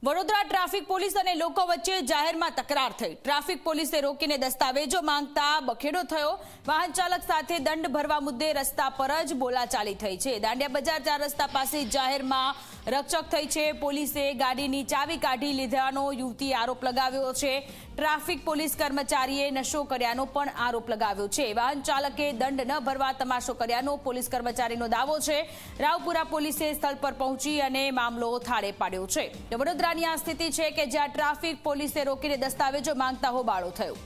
Vadodara traffic police અને લોકો વચ્ચે જાહેરમાં તકરાર થઈ। ટ્રાફિક પોલીસે રોકીને દસ્તાવેજો માંગતા બખેડો થયો। વાહન ચાલક સાથે દંડ ભરવા મુદ્દે રસ્તા પર જ બોલાચાલી થઈ છે। દાંડિયા બજાર 4 રસ્તા પાસે જાહેરમાં રકચક થઈ છે। પોલીસે ગાડીની ચાવી કાઢી લીધાનો યુવતી આરોપ લગાવ્યો છે। ટ્રાફિક પોલીસ કર્મચારીએ નશો કર્યાનો પણ આરોપ લગાવ્યો છે। વાહન ચાલકે દંડ ન ભરવા તમાશો કર્યાનો પોલીસ કર્મચારીનો દાવો છે। રાવપુરા પોલીસે સ્થળ પર પહોંચી અને મામલો થાળે પાડ્યો છે। વડોદરાની આ સ્થિતિ છે કે જ્યાં ટ્રાફિક પોલીસે રોકીને દસ્તાવેજો માંગતા હોબાળો થયો।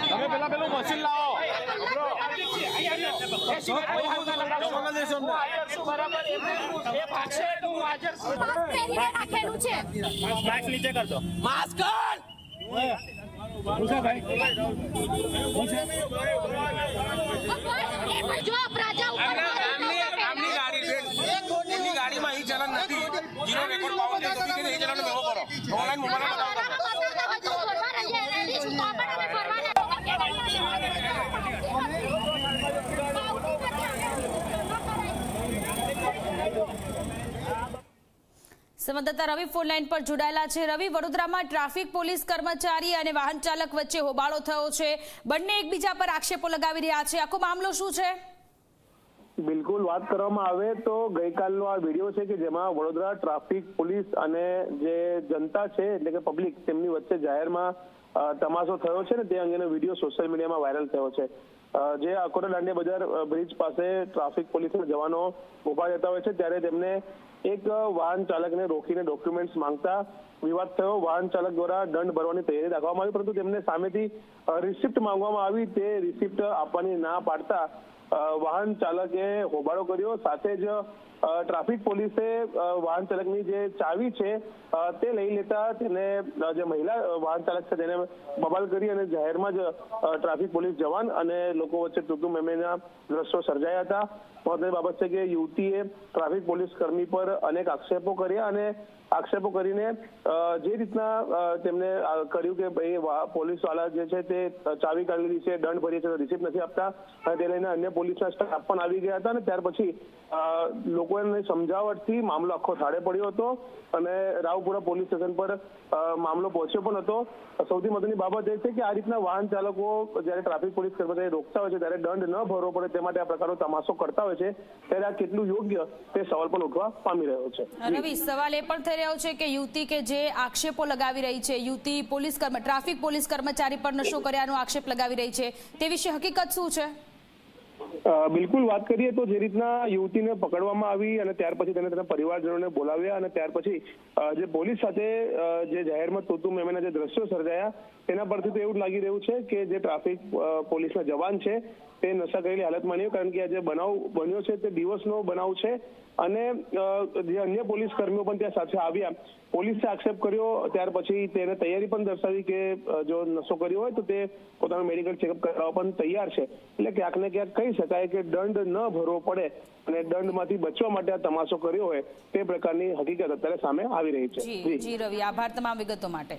તમે પેલા પેલું મશીન લાવો નીચે કરજો માસ્ક ગાડીમાં અહીં ચલન નથી જીરો રેકોર્ડ પાવો ચલન મેળવો કરો ઓનલાઈન મોબાઈલ સંવાદદાતા રવિ ફોન લાઈન પર જોડાયેલા છે। રવિ, વડોદરામાં ટ્રાફિક પોલીસ કર્મચારી અને વાહન ચાલક વચ્ચે હોબાળો થયો છે। બંને એકબીજા પર આક્ષેપો લગાવી રહ્યા છે। આખો મામલો શું છે? બિલકુલ, વાત કરવામાં આવે તો ગઈકાલનો આ વિડીયો છે કે જેમાં વડોદરા ટ્રાફિક પોલીસ અને જે જનતા છે એટલે કે પબ્લિક તેમની વચ્ચે જાહેરમાં તમાશો થયો છે ને તે અંગેનો વિડીયો સોશિયલ મીડિયામાં વાયરલ થયો છે। જે અકોટા દાંડિયા બજાર બ્રિજ પાસે ટ્રાફિક પોલીસના જવાનો ઉભા રહેતા હોય છે ત્યારે તેમને એક વાહન ચાલકને રોકીને ડોક્યુમેન્ટ્સ માંગતા વિવાદ થયો। વાહન ચાલક દ્વારા દંડ ભરવાની તૈયારી દાખવવામાં આવી, પરંતુ તેમને સામેથી રિસિપ્ટ માંગવામાં આવી। તે રિસિપ્ટ આપવાની ના પાડતા વાહન ચાલકે હોબાળો કર્યો। સાથે જ ટ્રાફિક પોલીસે વાહન ચાલકની જે ચાવી છે તે લઈ લેતા તેને જે મહિલા વાહન ચાલક છે તેને બબાલ કરી અને જાહેરમાં જ ટ્રાફિક પોલીસ જવાન અને લોકો વચ્ચે ટૂંકુ મેમેના દ્રશ્યો સર્જાયા હતા। મહત્વની બાબત છે કે યુવતીએ ટ્રાફિક પોલીસ કર્મી પર અનેક આક્ષેપો કર્યા અને આક્ષેપો કરીને જે રીતના તેમને કર્યું કે ભાઈ પોલીસ વાળા જે છે તે ચાવી કાઢેલી છે, દંડ ભરી છે, રિસિપ્ટ નથી આપતા અને તે લઈને અન્ય પોલીસના સ્ટાફ પણ આવી ગયા હતા અને ત્યાર પછી લોકોને સમજાવટથી મામલો આખો થાળે પડ્યો હતો અને રાવપુરા પોલીસ સ્ટેશન પર મામલો પહોંચ્યો પણ હતો। સૌથી મહત્વની બાબત એ છે કે આ રીતના વાહન ચાલકો જ્યારે ટ્રાફિક પોલીસ કર્મચારી રોકતા હોય છે ત્યારે દંડ ન ભરવો પડે તે માટે આ પ્રકારનો તમાશો કરતા હોય છે ત્યારે આ કેટલું યોગ્ય તે સવાલ પણ ઉઠવા પામી રહ્યો છે। રવિ, સવાલ એ પણ થઈ રહ્યો છે કે યુવતી કે જે આક્ષેપો લગાવી રહી છે, યુવતી ટ્રાફિક પોલીસ કર્મચારી પર નશો કર્યાનો આક્ષેપ લગાવી રહી છે, તે વિશે હકીકત શું છે? બિલકુલ, વાત કરીએ તો જે રીતના યુવતીને પકડવામાં આવી અને ત્યાર પછી તેને તેના પરિવારજનોને બોલાવ્યા અને ત્યાર પછી જે પોલીસ સાથે જે જાહેરમાં તોતું મેમેના જે દ્રશ્યો સર્જાયા તેના પરથી તો એવું જ લાગી રહ્યું છે કે જે ટ્રાફિક પોલીસના જવાન છે તે નશા કરેલી હાલતમાં નહીં, કારણ કે આ જે બનાવ બન્યો છે તે દિવસનો બનાવ છે અને જે અન્ય પોલીસ કર્મીઓ પણ ત્યાં સાથે આવ્યા। પોલીસે આક્ષેપ કર્યો, ત્યાર પછી તેને તૈયારી પણ દર્શાવી કે જો નશો કર્યો હોય તો તે પોતાનો મેડિકલ ચેકઅપ કરાવવા પણ તૈયાર છે। એટલે ક્યાંક ને ક્યાંક કહી શકાય કે દંડ ન ભરવો પડે અને દંડમાંથી બચવા માટે આ તમાશો કર્યો હોય તે પ્રકારની હકીકત અત્યારે સામે આવી રહી છે। જી રવિ, આભાર તમામ વિગતો માટે।